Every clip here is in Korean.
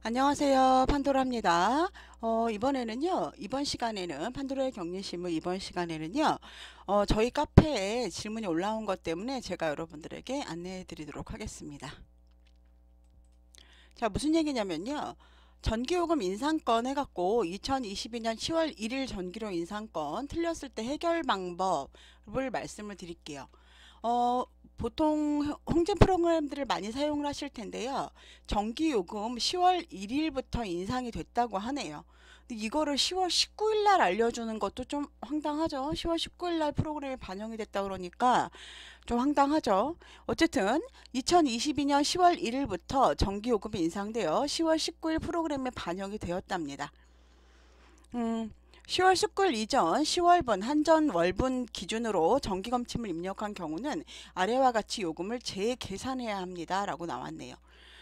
안녕하세요. 판도라입니다. 이번에는요, 이번 시간에는 판도라의 경리신문 이번 시간에는요, 저희 카페에 질문이 올라온 것 때문에 제가 여러분들에게 안내해 드리도록 하겠습니다. 자, 무슨 얘기냐면요. 전기요금 인상권 해갖고 2022년 10월 1일 전기료 인상권 틀렸을 때 해결 방법을 말씀을 드릴게요. 어, 보통 홍진 프로그램들을 많이 사용을 하실 텐데요. 전기요금 10월 1일부터 인상이 됐다고 하네요. 근데 이거를 10월 19일 날 알려주는 것도 좀 황당하죠. 10월 19일 날 프로그램에 반영이 됐다 그러니까 좀 황당하죠. 어쨌든 2022년 10월 1일부터 전기요금이 인상되어 10월 19일 프로그램에 반영이 되었답니다. 10월 19일 이전 10월분 한전월분 기준으로 정기검침을 입력한 경우는 아래와 같이 요금을 재계산해야 합니다. 라고 나왔네요.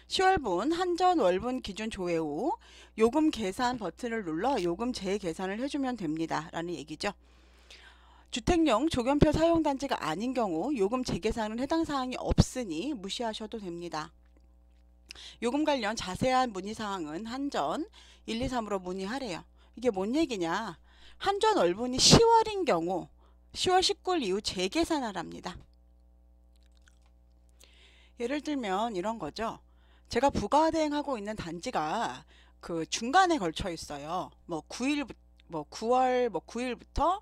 10월분 한전월분 기준 조회 후 요금 계산 버튼을 눌러 요금 재계산을 해주면 됩니다. 라는 얘기죠. 주택용 조견표 사용단지가 아닌 경우 요금 재계산은 해당 사항이 없으니 무시하셔도 됩니다. 요금 관련 자세한 문의사항은 한전 123으로 문의하래요. 이게 뭔 얘기냐? 한전 월분이 10월인 경우 10월 19일 이후 재계산하랍니다. 예를 들면 이런 거죠. 제가 부가대행하고 있는 단지가 그 중간에 걸쳐 있어요. 뭐 9일, 뭐 9월 9일부터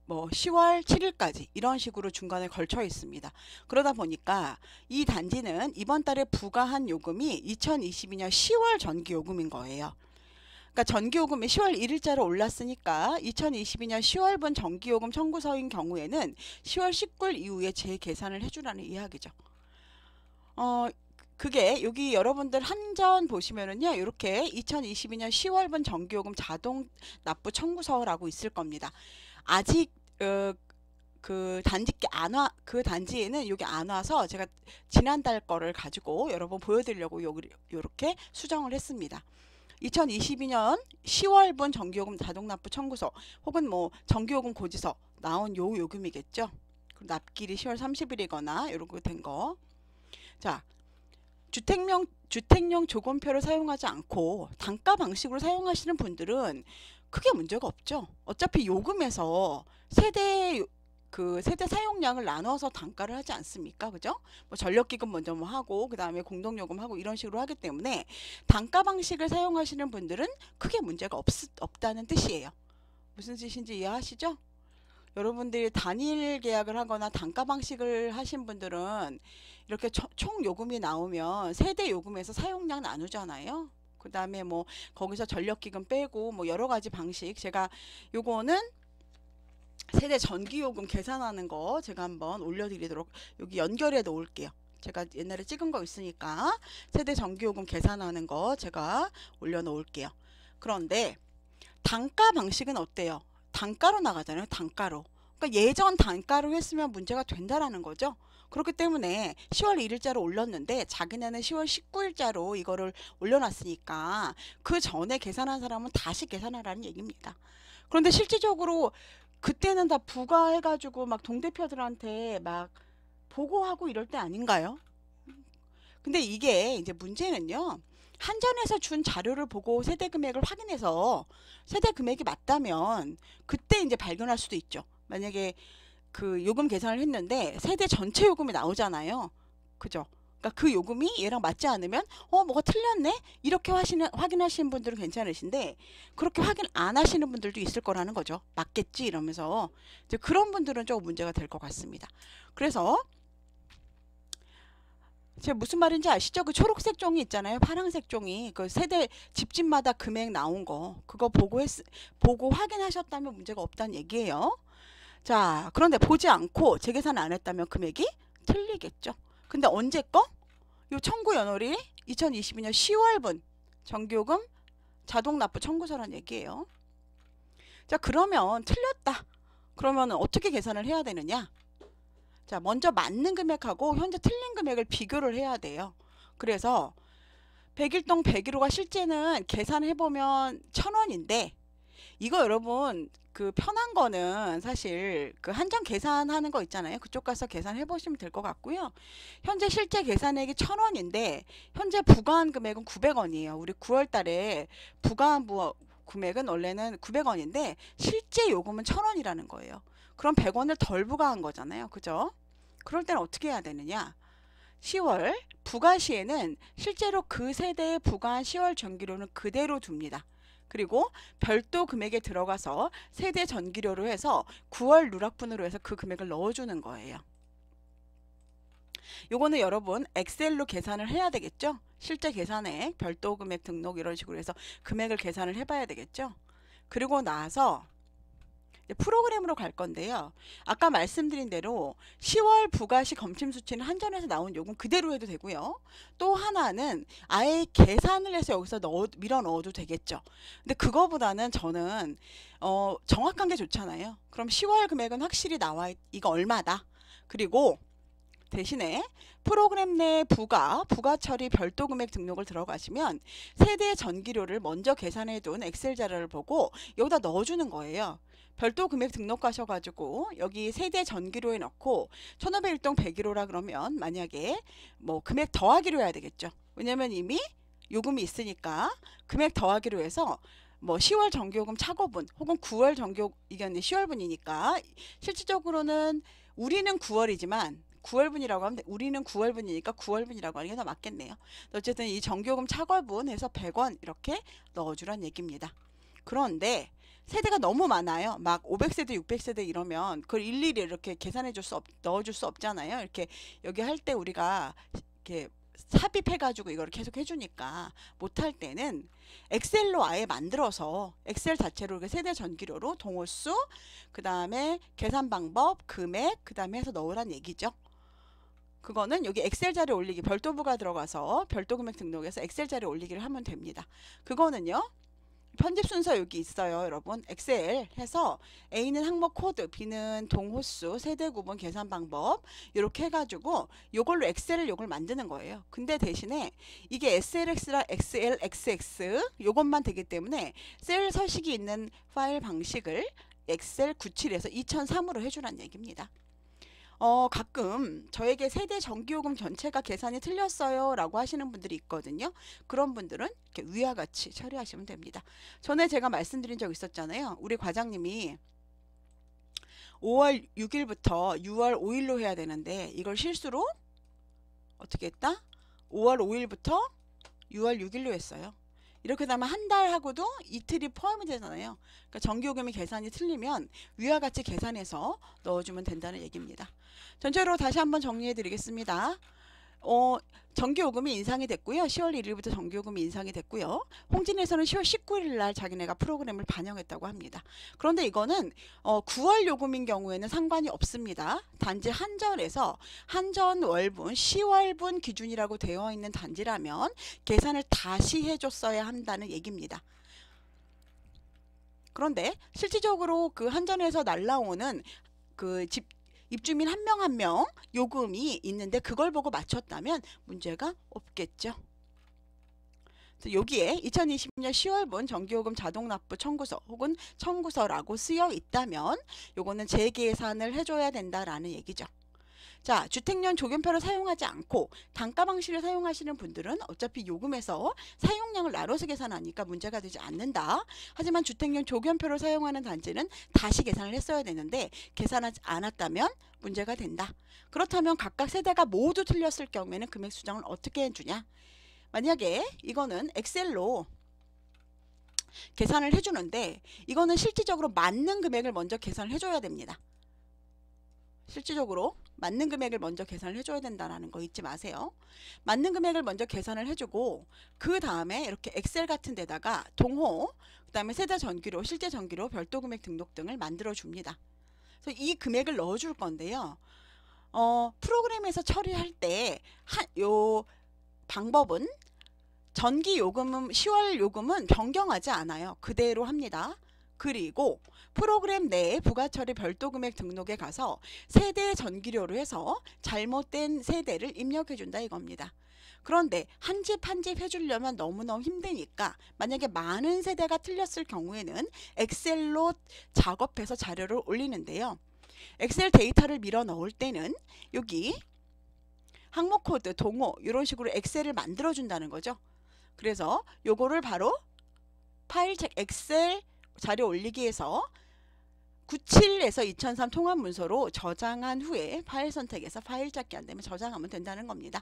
뭐 10월 7일까지 이런 식으로 중간에 걸쳐 있습니다. 그러다 보니까 이 단지는 이번 달에 부과한 요금이 2022년 10월 전기요금인 거예요. 그러니까 전기요금이 10월 1일자로 올랐으니까 2022년 10월분 전기요금 청구서인 경우에는 10월 19일 이후에 재계산을 해주라는 이야기죠. 그게 여기 여러분들 한전 보시면은요, 이렇게 2022년 10월분 전기요금 자동 납부 청구서라고 있을 겁니다. 아직 그 단지께 그 단지에는 여기 안 와서 제가 지난달 거를 가지고 여러분 보여드리려고 요렇게 수정을 했습니다. 2022년 10월분 전기요금 자동납부 청구서 혹은 뭐 전기요금 고지서 나온 요 요금이겠죠. 그럼 납기일이 10월 30일이거나 이렇게 된 거. 자, 주택용 조건표를 사용하지 않고 단가 방식으로 사용하시는 분들은 크게 문제가 없죠. 어차피 요금에서 세대 사용량을 나눠서 단가를 하지 않습니까? 그죠? 뭐 전력기금 먼저 뭐 하고 그 다음에 공동요금 하고 이런 식으로 하기 때문에 단가 방식을 사용하시는 분들은 크게 문제가 없다는 뜻이에요. 무슨 뜻인지 이해하시죠? 여러분들이 단일 계약을 하거나 단가 방식을 하신 분들은 이렇게 총 요금이 나오면 세대 요금에서 사용량 나누잖아요. 그 다음에 뭐 거기서 전력기금 빼고 뭐 여러 가지 방식, 제가 요거는 세대 전기요금 계산하는 거 제가 한번 올려드리도록 여기 연결해 놓을게요. 제가 옛날에 찍은 거 있으니까 세대 전기요금 계산하는 거 제가 올려놓을게요. 그런데 단가 방식은 어때요? 단가로 나가잖아요. 단가로. 그러니까 예전 단가로 했으면 문제가 된다라는 거죠. 그렇기 때문에 10월 1일자로 올렸는데 자기네는 10월 19일자로 이거를 올려놨으니까 그 전에 계산한 사람은 다시 계산하라는 얘기입니다. 그런데 실질적으로 그때는 다 부과해가지고 막 동대표들한테 막 보고하고 이럴 때 아닌가요? 근데 이게 이제 문제는요. 한전에서 준 자료를 보고 세대 금액을 확인해서 세대 금액이 맞다면 그때 이제 발견할 수도 있죠. 만약에 그 요금 계산을 했는데 세대 전체 요금이 나오잖아요. 그죠? 그러니까 그 요금이 얘랑 맞지 않으면 뭐가 틀렸네? 이렇게 확인하시는 분들은 괜찮으신데 그렇게 확인 안 하시는 분들도 있을 거라는 거죠. 맞겠지 이러면서 이제 그런 분들은 조금 문제가 될 것 같습니다. 그래서 제가 무슨 말인지 아시죠? 그 초록색 종이 있잖아요. 파란색 종이. 그 세대 집집마다 금액 나온 거. 그거 보고 확인하셨다면 문제가 없다는 얘기예요. 자, 그런데 보지 않고 재계산 안 했다면 금액이 틀리겠죠. 근데 언제 거? 요 청구 연월이 2022년 10월분 전기요금 자동납부 청구서란 얘기예요. 자, 그러면 틀렸다. 그러면 어떻게 계산을 해야 되느냐? 자, 먼저 맞는 금액하고 현재 틀린 금액을 비교를 해야 돼요. 그래서 100일동 101호가 실제는 계산해보면 1000원인데 이거 여러분 그 편한 거는 사실 그 한정 계산하는 거 있잖아요. 그쪽 가서 계산해 보시면 될 것 같고요. 현재 실제 계산액이 1,000원인데 현재 부과한 금액은 900원이에요. 우리 9월 달에 부과한 금액은 원래는 900원인데 실제 요금은 1,000원이라는 거예요. 그럼 100원을 덜 부과한 거잖아요. 그죠? 그럴 때는 어떻게 해야 되느냐? 10월 부과 시에는 실제로 그 세대에 부과한 10월 전기료는 그대로 둡니다. 그리고 별도 금액에 들어가서 세대 전기료로 해서 9월 누락분으로 해서 그 금액을 넣어주는 거예요. 요거는 여러분 엑셀로 계산을 해야 되겠죠? 실제 계산액, 별도 금액 등록 이런 식으로 해서 금액을 계산을 해봐야 되겠죠? 그리고 나서 프로그램으로 갈 건데요. 아까 말씀드린 대로 10월 부가시 검침 수치는 한전에서 나온 요금 그대로 해도 되고요. 또 하나는 아예 계산을 해서 여기서 밀어 넣어도 되겠죠. 근데 그거보다는 저는 정확한 게 좋잖아요. 그럼 10월 금액은 확실히 나와 이거 얼마다. 그리고 대신에 프로그램 내 부가 처리 별도 금액 등록을 들어가시면 세대 전기료를 먼저 계산해 둔 엑셀 자료를 보고 여기다 넣어주는 거예요. 별도 금액 등록하셔가지고 여기 세대 전기료에 넣고 1501동 101호라 그러면 만약에 뭐 금액 더하기로 해야 되겠죠. 왜냐면 이미 요금이 있으니까 금액 더하기로 해서 뭐 10월 전기요금 차고분 혹은 9월 전기요금 이게 10월분이니까 실질적으로는 우리는 9월이지만 9월분이라고 하면 우리는 9월분이니까 9월분이라고 하는 게 더 맞겠네요. 어쨌든 이 전기요금 차고분 해서 100원 이렇게 넣어주란 얘기입니다. 그런데 세대가 너무 많아요. 막 500세대, 600세대 이러면 그걸 일일이 이렇게 넣어줄 수 없잖아요. 이렇게 여기 할 때 우리가 이렇게 삽입해가지고 이걸 계속 해주니까 못할 때는 엑셀로 아예 만들어서 엑셀 자체로 세대 전기료로 동호수, 그 다음에 계산 방법, 금액, 그 다음에 해서 넣으란 얘기죠. 그거는 여기 엑셀 자료 올리기 별도부가 들어가서 별도 금액 등록해서 엑셀 자료 올리기를 하면 됩니다. 그거는요. 편집 순서 여기 있어요. 여러분 엑셀 해서 A는 항목 코드, B는 동호수, 세대 구분 계산 방법 이렇게 해가지고 요걸로 엑셀을 요걸 만드는 거예요. 근데 대신에 이게 SLX라 XLXX 요것만 되기 때문에 셀 서식이 있는 파일 방식을 엑셀 97에서 2003으로 해주란 얘기입니다. 가끔 저에게 세대 전기요금 전체가 계산이 틀렸어요 라고 하시는 분들이 있거든요. 그런 분들은 이렇게 위와 같이 처리하시면 됩니다. 전에 제가 말씀드린 적 있었잖아요. 우리 과장님이 5월 6일부터 6월 5일로 해야 되는데 이걸 실수로 어떻게 했다? 5월 5일부터 6월 6일로 했어요. 이렇게 되면 한 달 하고도 이틀이 포함이 되잖아요. 그러니까 전기요금이 계산이 틀리면 위와 같이 계산해서 넣어주면 된다는 얘기입니다. 전체로 다시 한번 정리해 드리겠습니다. 전기요금이 인상이 됐고요. 10월 1일부터 전기요금이 인상이 됐고요. 홍진에서는 10월 19일 날 자기네가 프로그램을 반영했다고 합니다. 그런데 이거는 9월 요금인 경우에는 상관이 없습니다. 단지 한전에서 한전 월분 10월분 기준이라고 되어 있는 단지라면 계산을 다시 해줬어야 한다는 얘기입니다. 그런데 실질적으로 그 한전에서 날라오는 그 입주민 한 명 한 명 요금이 있는데 그걸 보고 맞췄다면 문제가 없겠죠. 여기에 2020년 10월분 전기요금 자동납부 청구서 혹은 청구서라고 쓰여 있다면 요거는 재계산을 해줘야 된다라는 얘기죠. 자, 주택용 조견표를 사용하지 않고 단가 방식을 사용하시는 분들은 어차피 요금에서 사용량을 나눠서 계산하니까 문제가 되지 않는다. 하지만 주택용 조견표를 사용하는 단지는 다시 계산을 했어야 되는데 계산하지 않았다면 문제가 된다. 그렇다면 각각 세대가 모두 틀렸을 경우에는 금액 수정을 어떻게 해주냐. 만약에 이거는 엑셀로 계산을 해주는데 이거는 실질적으로 맞는 금액을 먼저 계산을 해줘야 됩니다. 실질적으로 맞는 금액을 먼저 계산을 해줘야 된다는 거 잊지 마세요. 맞는 금액을 먼저 계산을 해주고 그 다음에 이렇게 엑셀 같은 데다가 동호, 그 다음에 세대 전기료, 실제 전기료, 별도 금액 등록 등을 만들어 줍니다. 그래서 이 금액을 넣어 줄 건데요. 프로그램에서 처리할 때 요 방법은 전기 요금은 10월 요금은 변경하지 않아요. 그대로 합니다. 그리고 프로그램 내에 부가처리 별도 금액 등록에 가서 세대 전기료로 해서 잘못된 세대를 입력해 준다 이겁니다. 그런데 한 집 한 집 해주려면 너무너무 힘드니까 만약에 많은 세대가 틀렸을 경우에는 엑셀로 작업해서 자료를 올리는데요. 엑셀 데이터를 밀어 넣을 때는 여기 항목 코드, 동호 이런 식으로 엑셀을 만들어 준다는 거죠. 그래서 요거를 바로 파일 책 엑셀 자료 올리기에서 97에서 2003 통합 문서로 저장한 후에 파일 선택에서 파일 찾기 안 되면 저장하면 된다는 겁니다.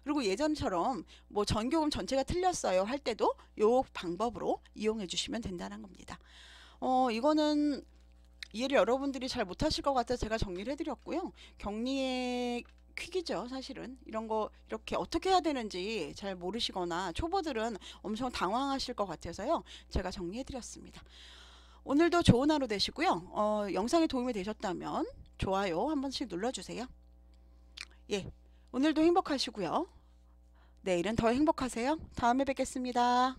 그리고 예전처럼 뭐 전교금 전체가 틀렸어요 할 때도 요 방법으로 이용해 주시면 된다는 겁니다. 이거는 이해를 여러분들이 잘 못하실 것 같아서 제가 정리를 해드렸고요. 격리의 퀵이죠. 사실은 이런 거 이렇게 어떻게 해야 되는지 잘 모르시거나 초보들은 엄청 당황하실 것 같아서요. 제가 정리해드렸습니다. 오늘도 좋은 하루 되시고요. 영상이 도움이 되셨다면 좋아요 한 번씩 눌러주세요. 예, 오늘도 행복하시고요. 내일은 더 행복하세요. 다음에 뵙겠습니다.